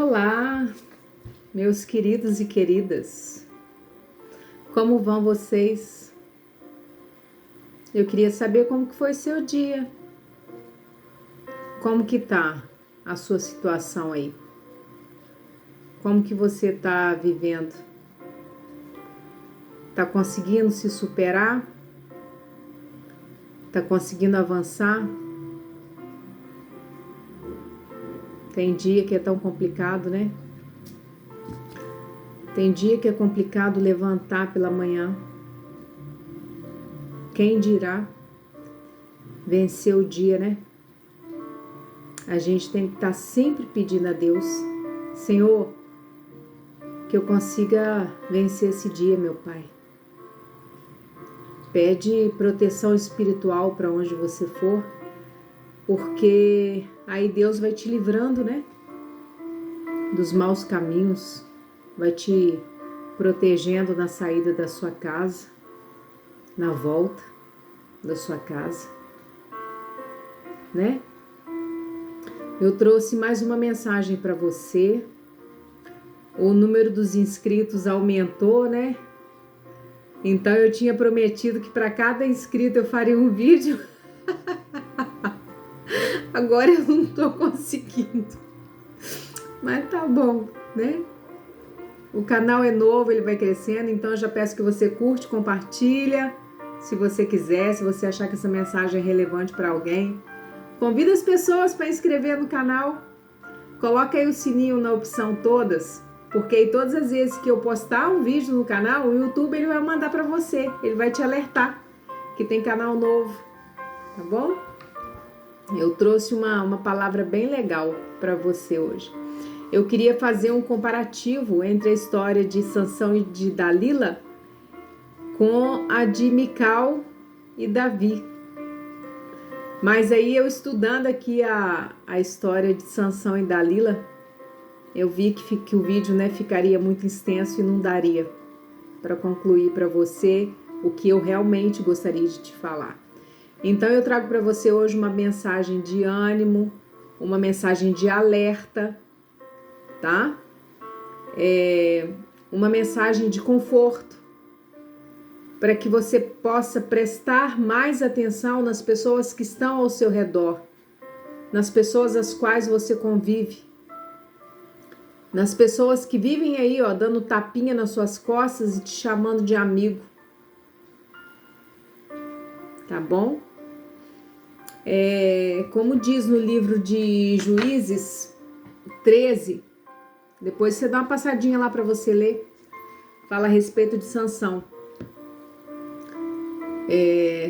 Olá, meus queridos e queridas, como vão vocês? Eu queria saber como que foi seu dia, como que tá a sua situação aí, como que você tá vivendo, tá conseguindo se superar, tá conseguindo avançar? Tem dia que é tão complicado, né? Tem dia que é complicado levantar pela manhã. Quem dirá vencer o dia, né? A gente tem que estar sempre pedindo a Deus, Senhor, que eu consiga vencer esse dia, meu Pai. Pede proteção espiritual para onde você for, porque aí Deus vai te livrando, né? Dos maus caminhos, vai te protegendo na saída da sua casa, na volta da sua casa, né? Eu trouxe mais uma mensagem para você. O número dos inscritos aumentou, né? Então eu tinha prometido que para cada inscrito eu faria um vídeo. Agora eu não tô conseguindo. Mas tá bom, né? O canal é novo, ele vai crescendo, então eu já peço que você curte, compartilha, se você quiser, se você achar que essa mensagem é relevante para alguém. Convida as pessoas para inscrever no canal. Coloca aí o sininho na opção todas, porque aí todas as vezes que eu postar um vídeo no canal, o YouTube ele vai mandar para você, ele vai te alertar que tem canal novo, tá bom? Eu trouxe uma palavra bem legal para você hoje. Eu queria fazer um comparativo entre a história de Sansão e de Dalila com a de Mical e Davi. Mas aí eu estudando aqui a história de Sansão e Dalila, eu vi que o vídeo, né, ficaria muito extenso e não daria para concluir para você o que eu realmente gostaria de te falar. Então eu trago para você hoje uma mensagem de ânimo, uma mensagem de alerta, tá? Uma mensagem de conforto, para que você possa prestar mais atenção nas pessoas que estão ao seu redor, nas pessoas às quais você convive, nas pessoas que vivem aí, ó, dando tapinha nas suas costas e te chamando de amigo. Tá bom? Como diz no livro de Juízes 13, depois você dá uma passadinha lá para você ler, fala a respeito de Sansão.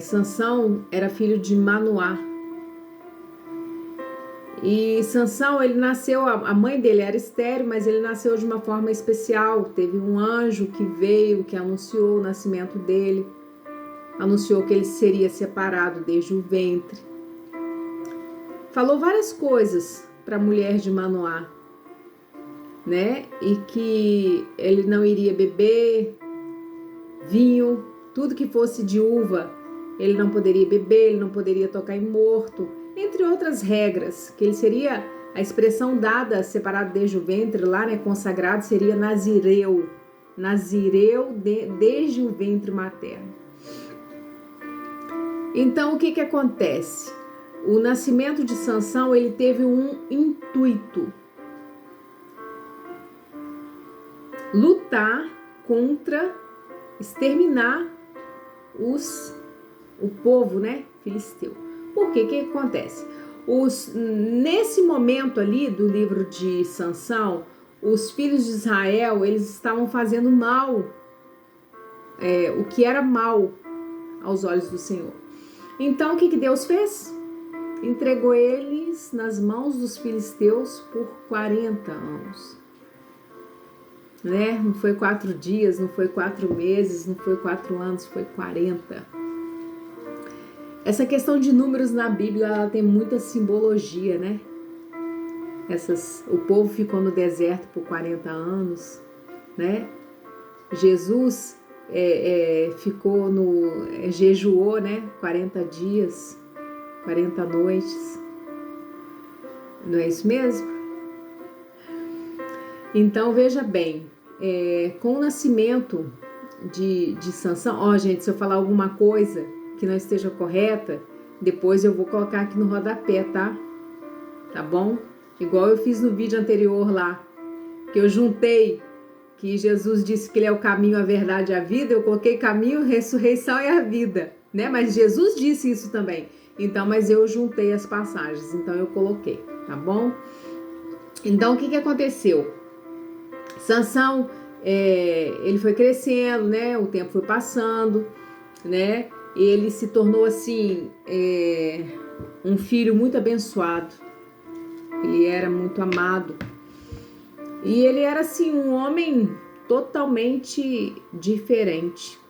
Sansão era filho de Manoá. E Sansão, ele nasceu, a mãe dele era estéril, mas ele nasceu de uma forma especial. Teve um anjo que veio, que anunciou o nascimento dele, anunciou que ele seria separado desde o ventre. Falou várias coisas para a mulher de Manoá, né? E que ele não iria beber vinho, tudo que fosse de uva, ele não poderia beber, ele não poderia tocar em morto, entre outras regras, que ele seria, a expressão dada, separado desde o ventre, lá, né, consagrado, seria nazireu, desde o ventre materno. Então, o que acontece? O nascimento de Sansão, ele teve um intuito: lutar contra, exterminar o povo, né, filisteu. Por quê? O que acontece? Nesse momento ali do livro de Sansão, os filhos de Israel, eles estavam fazendo mal, o que era mal aos olhos do Senhor. Então, o que Deus fez? Entregou eles nas mãos dos filisteus por 40 anos. Né? Não foi 4 dias, não foi 4 meses, não foi 4 anos, foi 40. Essa questão de números na Bíblia, ela tem muita simbologia, né? O povo ficou no deserto por 40 anos, né? Jesus jejuou, né? 40 dias, 40 noites. Não é isso mesmo? Então, veja bem, com o nascimento de Sansão, ó, gente, se eu falar alguma coisa que não esteja correta, depois eu vou colocar aqui no rodapé, tá? Tá bom? Igual eu fiz no vídeo anterior lá, que eu juntei que Jesus disse que ele é o caminho, a verdade e a vida, eu coloquei caminho, ressurreição e a vida, né? Mas Jesus disse isso também. Então, mas eu juntei as passagens, então eu coloquei, tá bom? Então, o que aconteceu? Sansão, ele foi crescendo, né? O tempo foi passando, né? Ele se tornou, assim, um filho muito abençoado. Ele era muito amado. E ele era, assim, um homem totalmente diferente.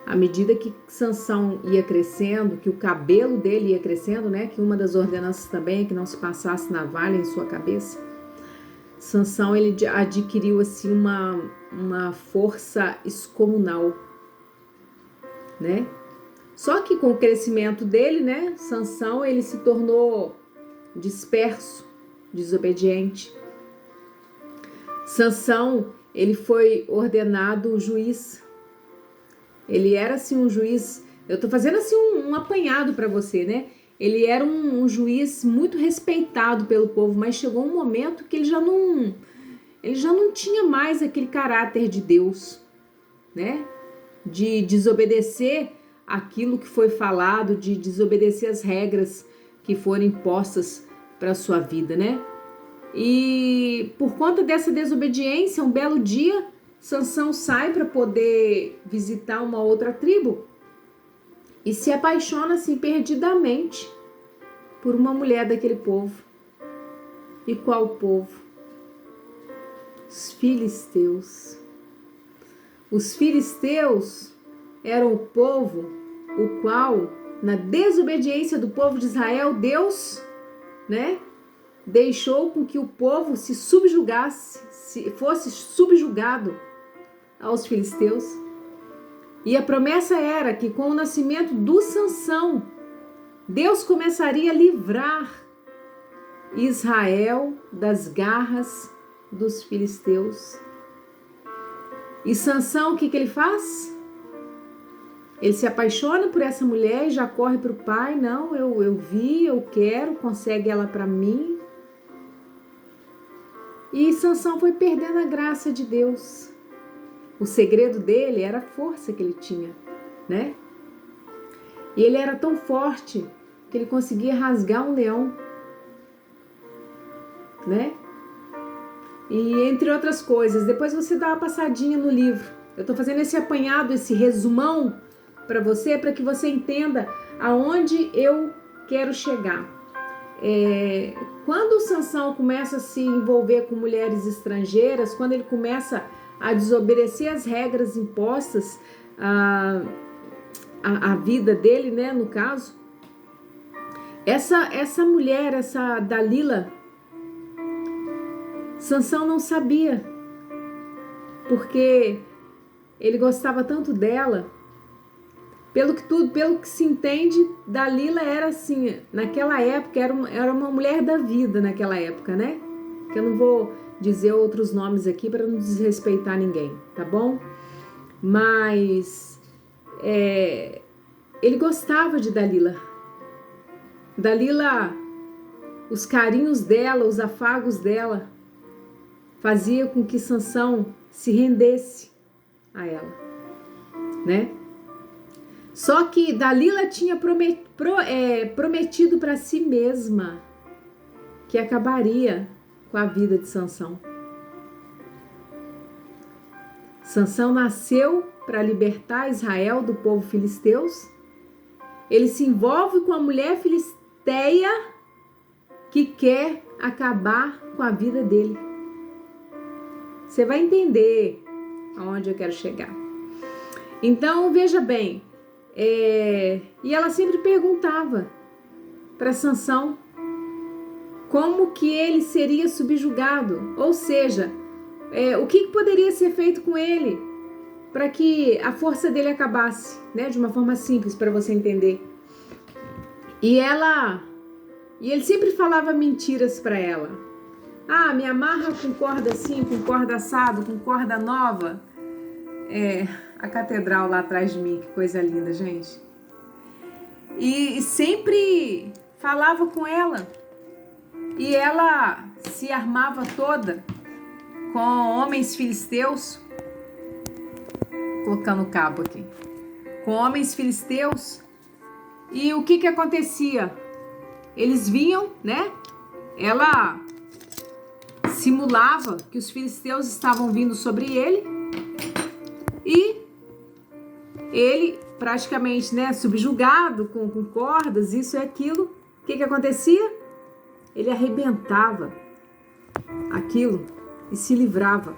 À medida que Sansão ia crescendo, que o cabelo dele ia crescendo, né? Que uma das ordenanças também é que não se passasse navalha em sua cabeça. Sansão, ele adquiriu, assim, uma força excomunal, né? Só que com o crescimento dele, né? Sansão, ele se tornou disperso, desobediente. Sansão, ele foi ordenado juiz. Ele era, assim, um juiz. Eu tô fazendo, assim, um apanhado para você, né? Ele era um juiz muito respeitado pelo povo, mas chegou um momento que ele já não tinha mais aquele caráter de Deus, né? De desobedecer aquilo que foi falado, de desobedecer as regras que foram impostas para sua vida, né? E por conta dessa desobediência, um belo dia, Sansão sai para poder visitar uma outra tribo e se apaixona, assim, perdidamente por uma mulher daquele povo. E qual povo? Os filisteus. Os filisteus eram o povo o qual, na desobediência do povo de Israel, Deus, né, deixou com que o povo se subjugasse, fosse subjugado aos filisteus. E a promessa era que com o nascimento do Sansão, Deus começaria a livrar Israel das garras dos filisteus. E Sansão, o que ele faz? Ele se apaixona por essa mulher e já corre para o pai. Não, eu vi, eu quero, consegue ela para mim. E Sansão foi perdendo a graça de Deus. O segredo dele era a força que ele tinha, né? E ele era tão forte que ele conseguia rasgar um leão, né? E entre outras coisas, depois você dá uma passadinha no livro. Eu tô fazendo esse apanhado, esse resumão para você, para que você entenda aonde eu quero chegar. Quando o Sansão começa a se envolver com mulheres estrangeiras, quando ele começa a desobedecer as regras impostas à vida dele, né, no caso, essa mulher, essa Dalila, Sansão não sabia, porque ele gostava tanto dela. Pelo que se entende, Dalila era, assim, naquela época, era uma mulher da vida naquela época, né? Que eu não vou dizer outros nomes aqui para não desrespeitar ninguém, tá bom? Mas ele gostava de Dalila. Dalila, os carinhos dela, os afagos dela, fazia com que Sansão se rendesse a ela, né? Só que Dalila tinha prometido para si mesma que acabaria com a vida de Sansão. Sansão nasceu para libertar Israel do povo filisteus. Ele se envolve com a mulher filisteia que quer acabar com a vida dele. Você vai entender aonde eu quero chegar. Então, veja bem, e ela sempre perguntava para Sansão como que ele seria subjugado, ou seja, o que poderia ser feito com ele para que a força dele acabasse, né, de uma forma simples para você entender. E ele sempre falava mentiras para ela. Ah, me amarra com corda assim, com corda assado, com corda nova. A catedral lá atrás de mim, que coisa linda, gente. E sempre falava com ela. E ela se armava toda com homens filisteus. Colocando o cabo aqui. Com homens filisteus. E o que acontecia? Eles vinham, né? Ela simulava que os filisteus estavam vindo sobre ele. E ele praticamente, né, subjugado com cordas, isso e aquilo. O que acontecia? Ele arrebentava aquilo e se livrava.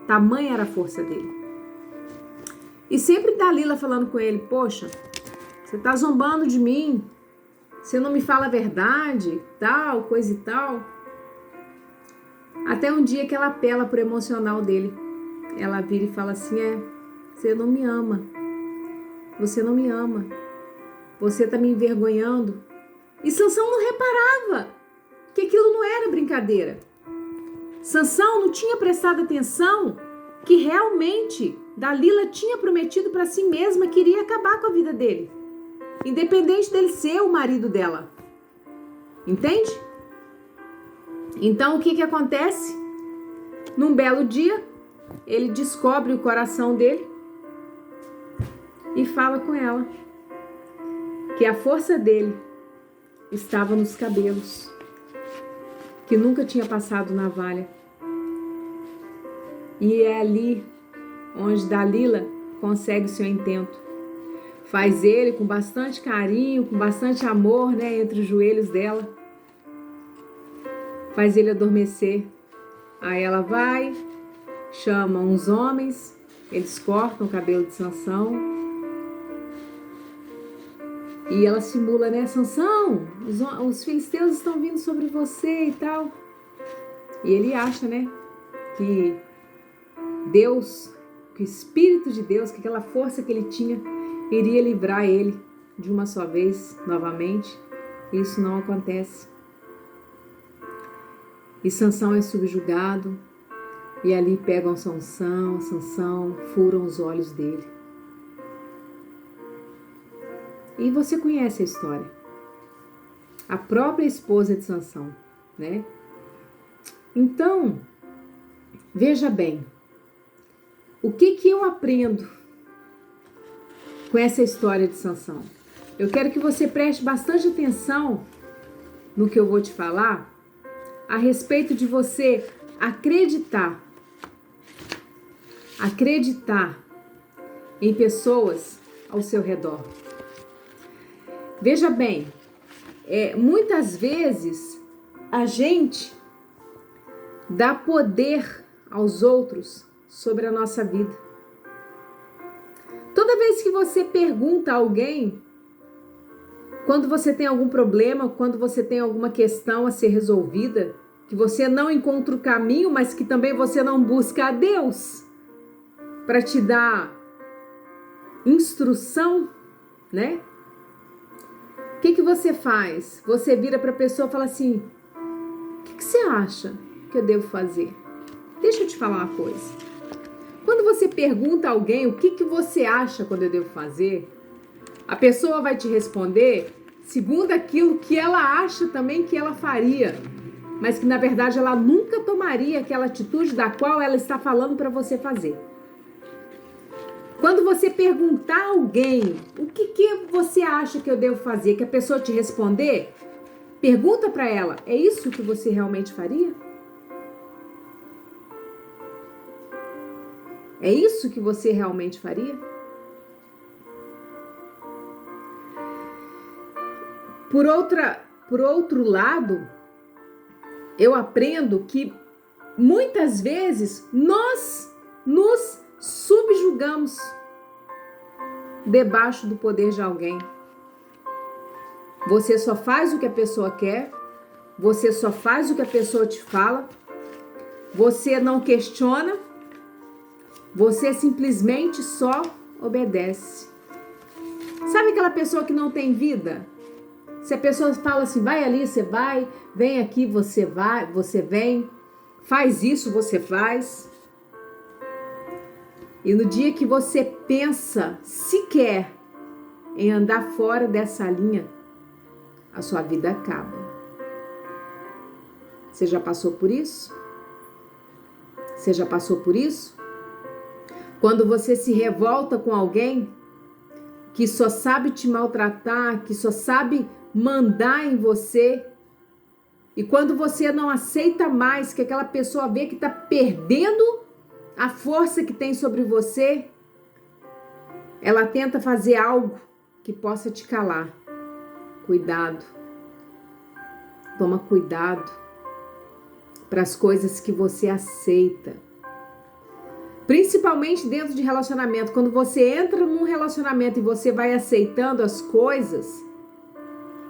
Tamanha era a força dele. E sempre Dalila falando com ele, poxa, você tá zombando de mim, você não me fala a verdade, tal, coisa e tal. Até um dia que ela apela pro emocional dele. Ela vira e fala assim, você não me ama. Você não me ama. Você tá me envergonhando. E Sansão não reparava que aquilo não era brincadeira. Sansão não tinha prestado atenção que realmente Dalila tinha prometido para si mesma que iria acabar com a vida dele, independente dele ser o marido dela. Entende? Então o que acontece? Num belo dia, ele descobre o coração dele e fala com ela que a força dele estava nos cabelos, que nunca tinha passado navalha. E é ali onde Dalila consegue o seu intento. Faz ele com bastante carinho, com bastante amor, né, entre os joelhos dela. Faz ele adormecer. Aí ela vai, chama uns homens, eles cortam o cabelo de Sansão. E ela simula, né, Sansão, os filisteus estão vindo sobre você e tal. E ele acha, né, que Deus, que o Espírito de Deus, que aquela força que ele tinha, iria livrar ele de uma só vez, novamente. Isso não acontece. E Sansão é subjugado, e ali pegam Sansão, furam os olhos dele. E você conhece a história. A própria esposa de Sansão, né? Então, veja bem, o que eu aprendo com essa história de Sansão? Eu quero que você preste bastante atenção no que eu vou te falar a respeito de você acreditar em pessoas ao seu redor. Veja bem, muitas vezes a gente dá poder aos outros sobre a nossa vida. Toda vez que você pergunta a alguém, quando você tem algum problema, quando você tem alguma questão a ser resolvida, que você não encontra o caminho, mas que também você não busca a Deus para te dar instrução, né? O que você faz? Você vira para a pessoa e fala assim, o que você acha que eu devo fazer? Deixa eu te falar uma coisa. Quando você pergunta a alguém o que você acha quando eu devo fazer, a pessoa vai te responder segundo aquilo que ela acha também que ela faria, mas que na verdade ela nunca tomaria aquela atitude da qual ela está falando para você fazer. Quando você perguntar a alguém o que você acha que eu devo fazer, que a pessoa te responder, pergunta para ela, é isso que você realmente faria? É isso que você realmente faria? Por outro lado, eu aprendo que muitas vezes nós nos subjugamos debaixo do poder de alguém. Você só faz o que a pessoa quer, você só faz o que a pessoa te fala, você não questiona, você simplesmente só obedece. Sabe aquela pessoa que não tem vida? Se a pessoa fala assim, vai ali, você vai, vem aqui, você vai, você vem, faz isso, você faz. E no dia que você pensa sequer em andar fora dessa linha, a sua vida acaba. Você já passou por isso? Você já passou por isso? Quando você se revolta com alguém que só sabe te maltratar, que só sabe mandar em você, e quando você não aceita mais que aquela pessoa vê que está perdendo a força que tem sobre você, ela tenta fazer algo que possa te calar. Cuidado. Toma cuidado para as coisas que você aceita. Principalmente dentro de relacionamento. Quando você entra num relacionamento e você vai aceitando as coisas,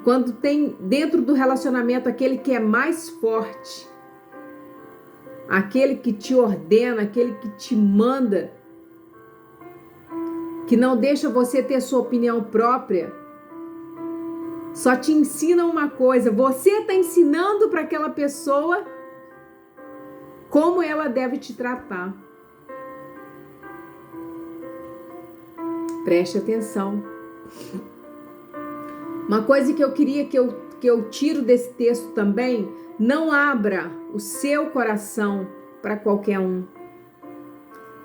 quando tem dentro do relacionamento aquele que é mais forte, aquele que te ordena, aquele que te manda, que não deixa você ter sua opinião própria, só te ensina uma coisa: você está ensinando para aquela pessoa como ela deve te tratar. Preste atenção. Uma coisa que eu queria que eu tiro desse texto também: não abra o seu coração para qualquer um,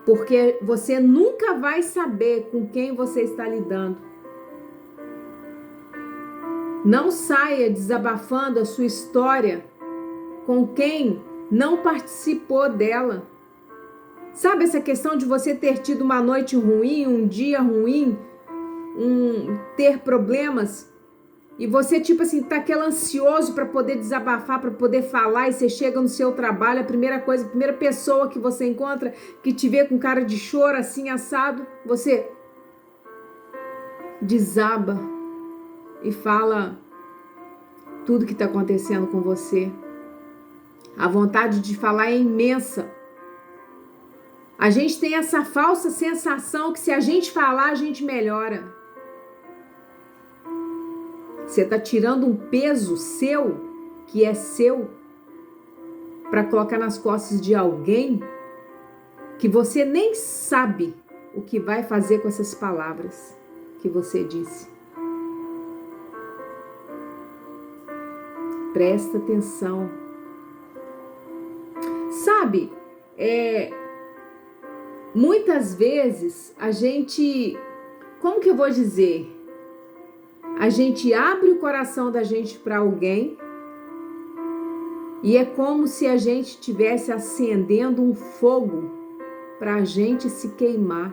porque você nunca vai saber com quem você está lidando. Não saia desabafando a sua história com quem não participou dela. Sabe essa questão de você ter tido uma noite ruim, um dia ruim, ter problemas, e você tipo assim, tá aquela ansioso para poder desabafar, para poder falar, e você chega no seu trabalho, a primeira pessoa que você encontra, que te vê com cara de choro assim, assado, você desaba e fala tudo que tá acontecendo com você. A vontade de falar é imensa. A gente tem essa falsa sensação que se a gente falar, a gente melhora. Você está tirando um peso seu, que é seu, para colocar nas costas de alguém que você nem sabe o que vai fazer com essas palavras que você disse. Presta atenção. Sabe, muitas vezes a gente, como que eu vou dizer? A gente abre o coração da gente para alguém e é como se a gente estivesse acendendo um fogo para a gente se queimar.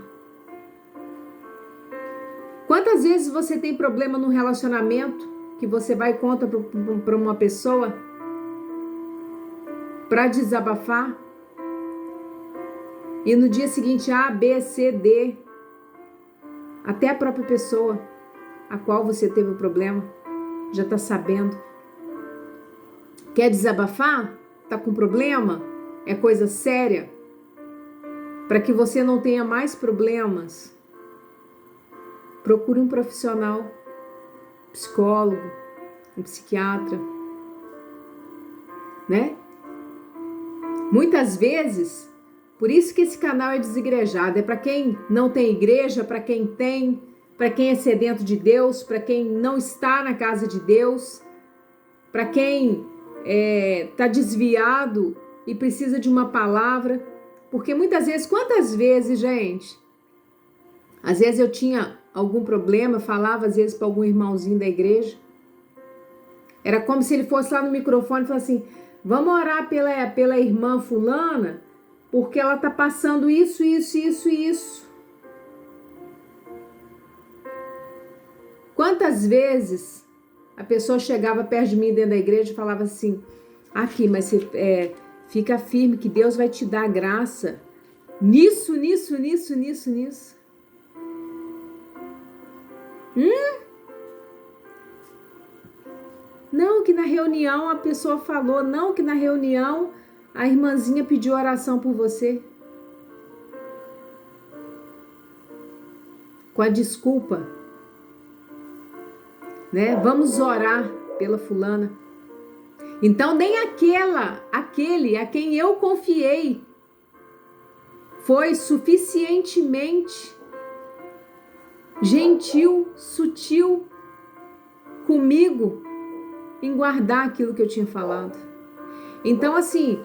Quantas vezes você tem problema no relacionamento que você vai e conta para uma pessoa para desabafar e no dia seguinte A, B, C, D, até a própria pessoa a qual você teve o problema já está sabendo. Quer desabafar? Está com problema? É coisa séria? Para que você não tenha mais problemas, procure um profissional, psicólogo, um psiquiatra, né? Muitas vezes, por isso que esse canal é desigrejado, é para quem não tem igreja, para quem tem, para quem é sedento de Deus, para quem não está na casa de Deus, para quem está desviado e precisa de uma palavra. Porque muitas vezes, quantas vezes, gente, às vezes eu tinha algum problema, falava às vezes para algum irmãozinho da igreja, era como se ele fosse lá no microfone e falasse assim: vamos orar pela irmã fulana, porque ela está passando isso, isso, isso e isso. Quantas vezes a pessoa chegava perto de mim dentro da igreja e falava assim: aqui, mas você fica firme que Deus vai te dar graça nisso, nisso, nisso, nisso, nisso. Não, que na reunião a pessoa falou, não, que na reunião a irmãzinha pediu oração por você. Com a desculpa né? Vamos orar pela fulana. Então nem aquele a quem eu confiei foi suficientemente gentil, sutil comigo em guardar aquilo que eu tinha falado. Então, assim,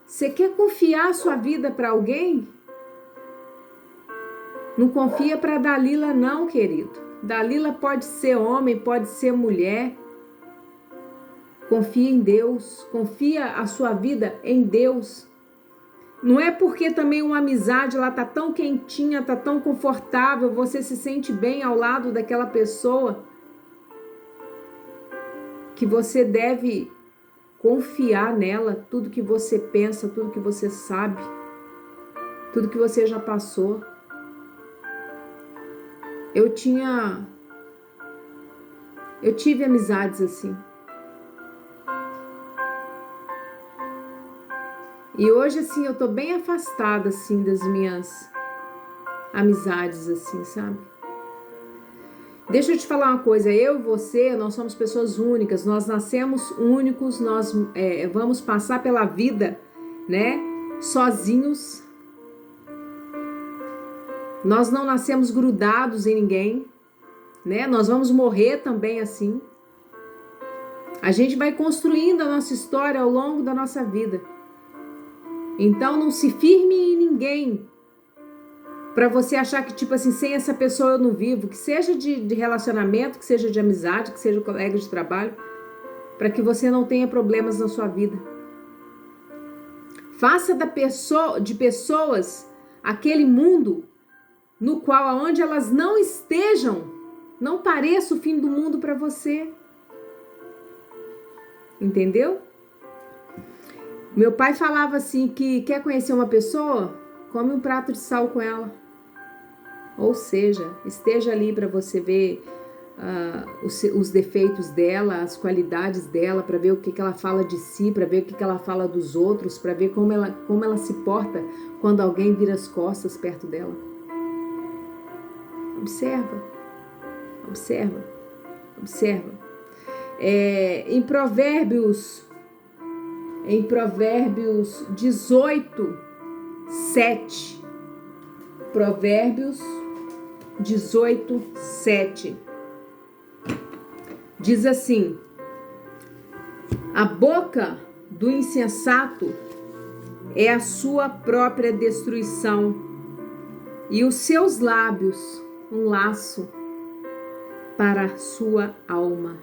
você quer confiar a sua vida para alguém? Não confia para Dalila não, querido. Dalila pode ser homem, pode ser mulher. Confia em Deus, confia a sua vida em Deus. Não é porque também uma amizade ela tá tão quentinha, tá tão confortável, você se sente bem ao lado daquela pessoa, que você deve confiar nela, tudo que você pensa, tudo que você sabe, tudo que você já passou. Eu tive amizades assim. E hoje, assim, eu tô bem afastada, assim, das minhas amizades, assim, sabe? Deixa eu te falar uma coisa, eu e você, nós somos pessoas únicas, nós nascemos únicos, nós vamos passar pela vida, né, sozinhos. Nós não nascemos grudados em ninguém, né, nós vamos morrer também assim. A gente vai construindo a nossa história ao longo da nossa vida. Então não se firme em ninguém para você achar que, tipo assim, sem essa pessoa eu não vivo, que seja de relacionamento, que seja de amizade, que seja colega de trabalho, para que você não tenha problemas na sua vida. Faça de pessoas aquele mundo no qual, aonde elas não estejam, não pareça o fim do mundo para você. Entendeu? Meu pai falava assim que quer conhecer uma pessoa, come um prato de sal com ela. Ou seja, esteja ali para você ver os defeitos dela, as qualidades dela, para ver o que ela fala de si, para ver o que ela fala dos outros, para ver como ela se porta quando alguém vira as costas perto dela. Observa, observa, observa. Em Provérbios 18, 7. Provérbios 18, 7. Diz assim: a boca do insensato é a sua própria destruição, e os seus lábios um laço para a sua alma.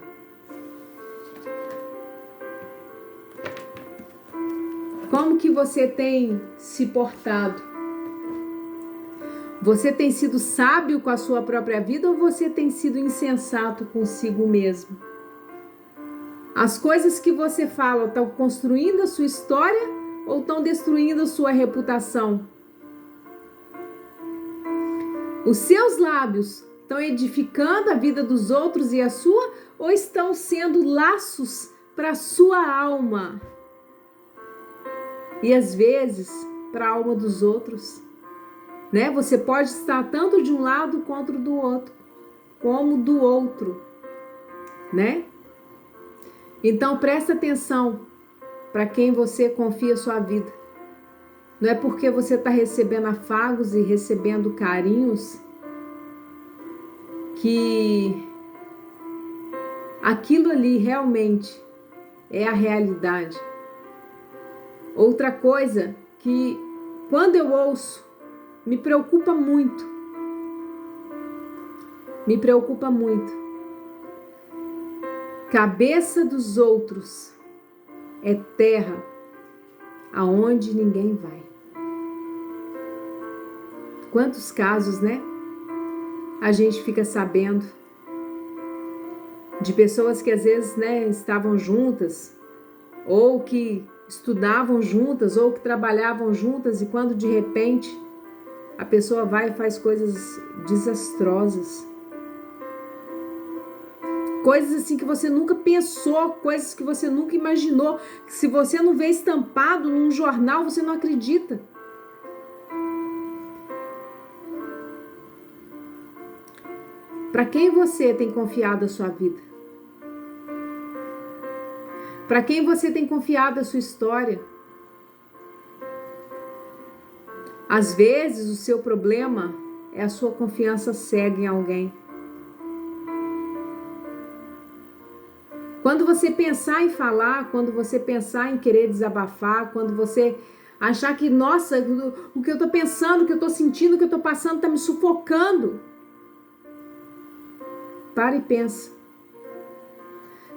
Como que você tem se portado? Você tem sido sábio com a sua própria vida ou você tem sido insensato consigo mesmo? As coisas que você fala estão construindo a sua história ou estão destruindo a sua reputação? Os seus lábios estão edificando a vida dos outros e a sua, ou estão sendo laços para a sua alma? E às vezes para a alma dos outros, né? Você pode estar tanto de um lado quanto do outro, como do outro, né? Então presta atenção para quem você confia a sua vida. Não é porque você está recebendo afagos e recebendo carinhos que aquilo ali realmente é a realidade. Outra coisa que, quando eu ouço, me preocupa muito. Me preocupa muito. Cabeça dos outros é terra aonde ninguém vai. Quantos casos, né? A gente fica sabendo de pessoas que às vezes, né, estavam juntas, ou que estudavam juntas, ou que trabalhavam juntas, e quando de repente a pessoa vai e faz coisas desastrosas. Coisas assim que você nunca pensou, coisas que você nunca imaginou, que se você não vê estampado num jornal, você não acredita. Para quem você tem confiado a sua vida? Para quem você tem confiado a sua história? Às vezes o seu problema é a sua confiança cega em alguém. Quando você pensar em falar, quando você pensar em querer desabafar, quando você achar que, nossa, o que eu tô pensando, o que eu tô sentindo, o que eu tô passando tá me sufocando. Para e pensa.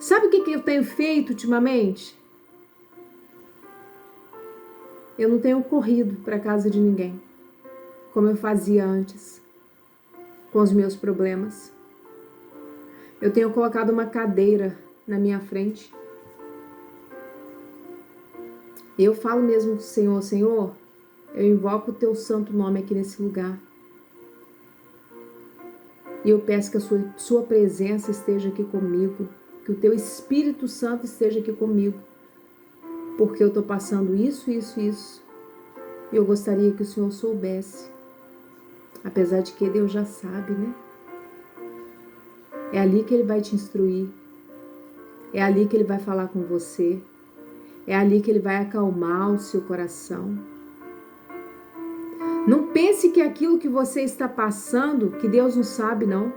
Sabe o que eu tenho feito ultimamente? Eu não tenho corrido para casa de ninguém, como eu fazia antes, com os meus problemas. Eu tenho colocado uma cadeira na minha frente. Eu falo mesmo com o Senhor, Senhor, eu invoco o teu santo nome aqui nesse lugar. E eu peço que a sua presença esteja aqui comigo, que o teu Espírito Santo esteja aqui comigo, porque eu estou passando isso. E eu gostaria que o Senhor soubesse, apesar de que Deus já sabe, né? É ali que Ele vai te instruir, é ali que Ele vai falar com você, é ali que Ele vai acalmar o seu coração. Não pense que aquilo que você está passando, que Deus não sabe, não.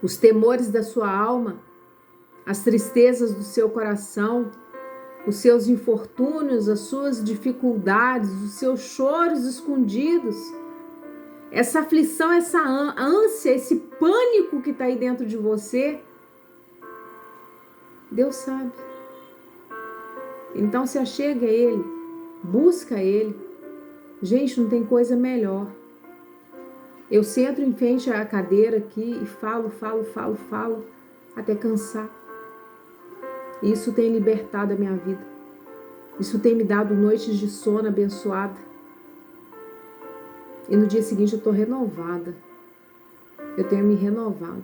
Os temores da sua alma, as tristezas do seu coração, os seus infortúnios, as suas dificuldades, os seus choros escondidos, essa aflição, essa ânsia, esse pânico que está aí dentro de você, Deus sabe. Então se achega a Ele, busca Ele. Gente, não tem coisa melhor. Eu sento em frente à cadeira aqui e falo, até cansar. Isso tem libertado a minha vida. Isso tem me dado noites de sono abençoada. E no dia seguinte eu estou renovada. Eu tenho me renovado.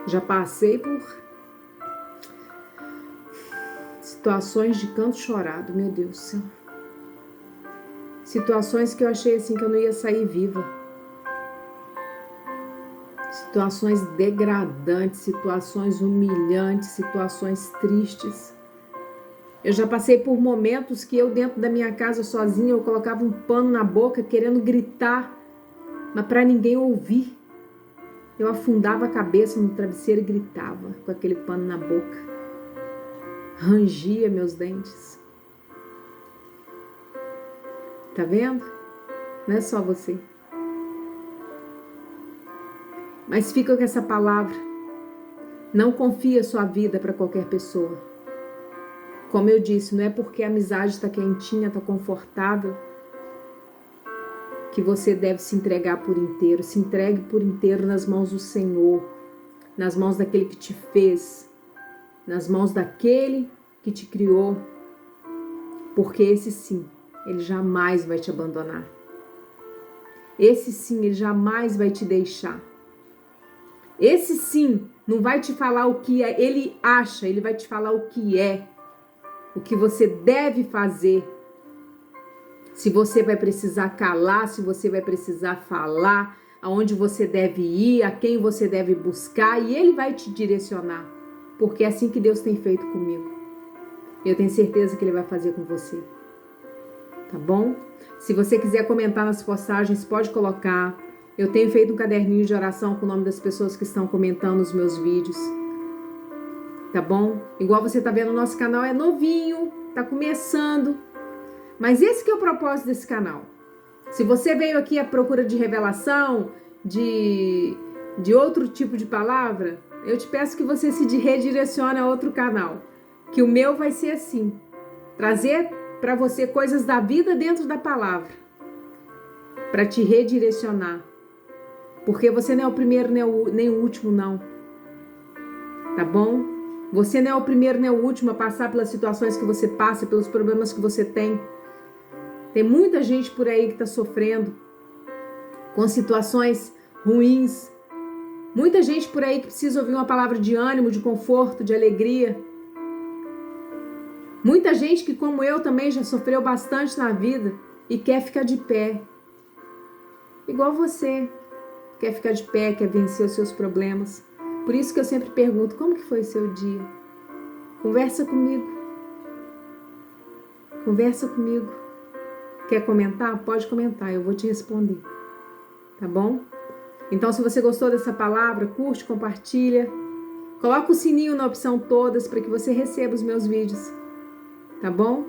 Já passei por situações de canto chorado, meu Deus do céu. Situações que eu achei assim que eu não ia sair viva. Situações degradantes, situações humilhantes, situações tristes. Eu já passei por momentos que eu dentro da minha casa sozinha, eu colocava um pano na boca querendo gritar, mas para ninguém ouvir. Eu afundava a cabeça no travesseiro e gritava com aquele pano na boca. Rangia meus dentes. Tá vendo? Não é só você. Mas fica com essa palavra. Não confia sua vida para qualquer pessoa. Como eu disse, não é porque a amizade está quentinha, está confortável, que você deve se entregar por inteiro. Se entregue por inteiro nas mãos do Senhor, nas mãos daquele que te fez, nas mãos daquele que te criou, porque esse sim, Ele jamais vai te abandonar. Esse sim, Ele jamais vai te deixar. Esse sim, não vai te falar o que Ele acha, Ele vai te falar o que você deve fazer. Se você vai precisar calar, se você vai precisar falar, aonde você deve ir, a quem você deve buscar, e Ele vai te direcionar, porque é assim que Deus tem feito comigo. Eu tenho certeza que Ele vai fazer com você. Tá bom? Se você quiser comentar nas postagens, pode colocar. Eu tenho feito um caderninho de oração com o nome das pessoas que estão comentando os meus vídeos. Tá bom? Igual você tá vendo, o nosso canal é novinho, tá começando. Mas esse que é o propósito desse canal. Se você veio aqui à procura de revelação, de outro tipo de palavra, eu te peço que você se redirecione a outro canal. Que o meu vai ser assim. Trazer para você coisas da vida dentro da palavra. Para te redirecionar. Porque você não é o primeiro nem o último, não. Tá bom? Você não é o primeiro nem o último a passar pelas situações que você passa, pelos problemas que você tem. Tem muita gente por aí que está sofrendo com situações ruins. Muita gente por aí que precisa ouvir uma palavra de ânimo, de conforto, de alegria. Muita gente que, como eu, também já sofreu bastante na vida e quer ficar de pé. Igual você. quer ficar de pé, quer vencer os seus problemas. Por isso que eu sempre pergunto, como que foi o seu dia? Conversa comigo. Conversa comigo. Quer comentar? Pode comentar, eu vou te responder. Tá bom? Então, se você gostou dessa palavra, curte, compartilha. Coloca o sininho na opção todas para que você receba os meus vídeos. Tá bom?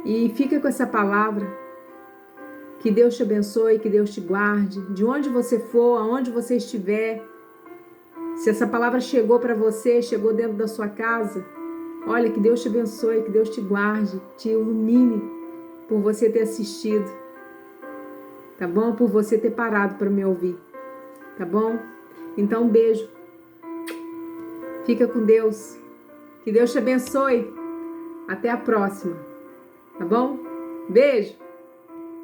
E fica com essa palavra. Que Deus te abençoe, que Deus te guarde. De onde você for, aonde você estiver. Se essa palavra chegou para você, chegou dentro da sua casa, olha, que Deus te abençoe, que Deus te guarde, te ilumine por você ter assistido. Tá bom? Por você ter parado para me ouvir. Tá bom? Então, um beijo. Fica com Deus. Que Deus te abençoe. Até a próxima. Tá bom? Beijo.